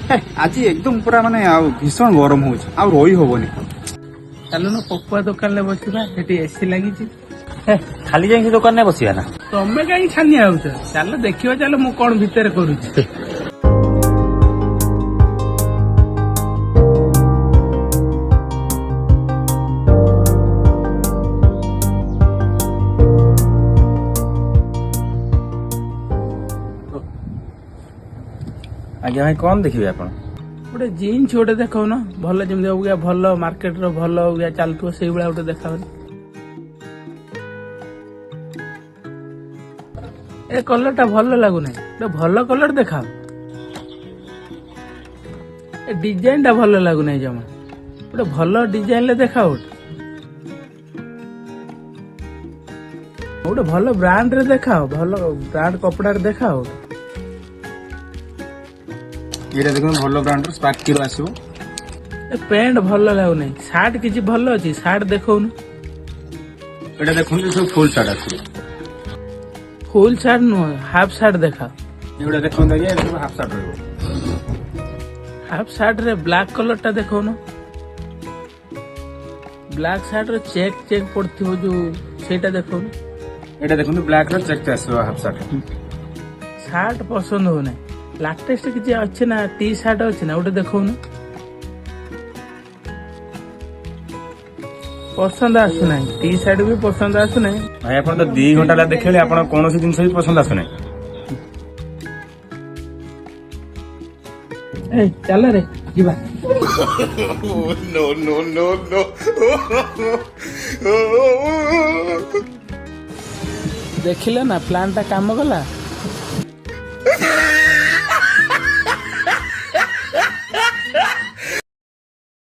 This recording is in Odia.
आज एकदम पूरा माने भीषण गरम हो रही हबनी। ଚାଲୁନ ପପୁଆ ଦୋକାନରେ ବସିବା, ସେଠି ଏସି ଲାଗିଛି। ଖାଲି ଯାଇକି ଦୋକାନରେ ବସିବା ନା? ତମେ କାହିଁ ଛାନିଆ ହଉଛ? ଚାଲ ଦେଖିବା, ଚାଲ ମୁଁ କଣ ଭିତରେ କରୁଛି। ଆଜ୍ଞା ଭାଇ କଣ ଦେଖିବେ ଆପଣ? ଗୋଟେ ଜିନ୍ସ ଗୋଟେ ଦେଖାଉନ, ଭଲ ଯେମିତି ଅବିକା ଭଲ ମାର୍କେଟର ଭଲ ଅବିକା ଚାଲୁଥିବ ସେଇଭଳିଆ ଗୋଟେ ଦେଖାଉନି। ଏ କଲର ଟା ଭଲ ଲାଗୁନାହିଁ, ଗୋଟେ ଭଲ କଲର ଦେଖାଅ। ଏ ଡିଜାଇନ ଟା ଭଲ ଲାଗୁନାହିଁ ଜମା, ଗୋଟେ ଭଲ ଡିଜାଇନ ରେ ଦେଖାଅ। ଗୋଟେ ଭଲ ବ୍ରାଣ୍ଡ ରେ ଦେଖାଅ, ଭଲ ବ୍ରାଣ୍ଡ କପଡାରେ ଦେଖାଅ। ଏଇଟା ଦେଖନ୍ତୁ ଭଲ ବ୍ରାଣ୍ଡର ସ୍ପାର୍କିର ଆସିବ। ଏ ପ୍ୟାଣ୍ଟ ଭଲ ଲାଗୁନାହିଁ, ସାର୍ଟ କିଛି ଭଲ ଅଛି, ସାର୍ଟ ଦେଖଉନୁ। ଏଇଟା ଦେଖନ୍ତୁ ସବୁ ଫୁଲ ସାର୍ଟ ଆସିବ। ଫୁଲ ସାର୍ଟ ନୁହଁ, ହାଫ ସାର୍ଟ ଦେଖାଅ। ଏଗୁଡ଼ା ଦେଖନ୍ତୁ ଆଜ୍ଞା, ଏଟା ସବୁ ହାଫ୍ ସାର୍ଟ ରହିବ। ହାଫ ସାର୍ଟ ରେ ବ୍ଲାକ କଲର ଟା ଦେଖଉନ। ବ୍ଲାକ ସାର୍ଟ ରେ ଚେକ୍ ଚେକ୍ ପଡିଥିବ ଯୋଉ, ସେଇଟା ଦେଖଉନ। ଏଇଟା ଦେଖନ୍ତୁ ବ୍ଲାକ ର ଚେକ୍ ଆସିବ ହାଫ୍ ସାର୍ଟ। ସାର୍ଟ ପସନ୍ଦ ହଉନାହିଁ, ଲାଟେଷ୍ଟ କିଛି ଅଛି ନା? ଟି ସାର୍ଟ ଅଛି ନା? ଗୋଟେ ଦେଖଉନ। ପସନ୍ଦ ଆସୁନାହିଁ, ଟି ସାର୍ଟ ବି ପସନ୍ଦ ଆସୁନାହିଁ। ଭାଇ ଆପଣ ତ 2 ଘଣ୍ଟା ହେଲା ଦେଖିଲେ, ଆପଣ କୌଣସି ଜିନିଷ ବି ପସନ୍ଦ ଆସୁନାହିଁ। ଏ ଚାଲ ରେ ଯିବା। ଦେଖିଲେ ନା ପ୍ଲାନ୍ ଟା କାମ କଲା।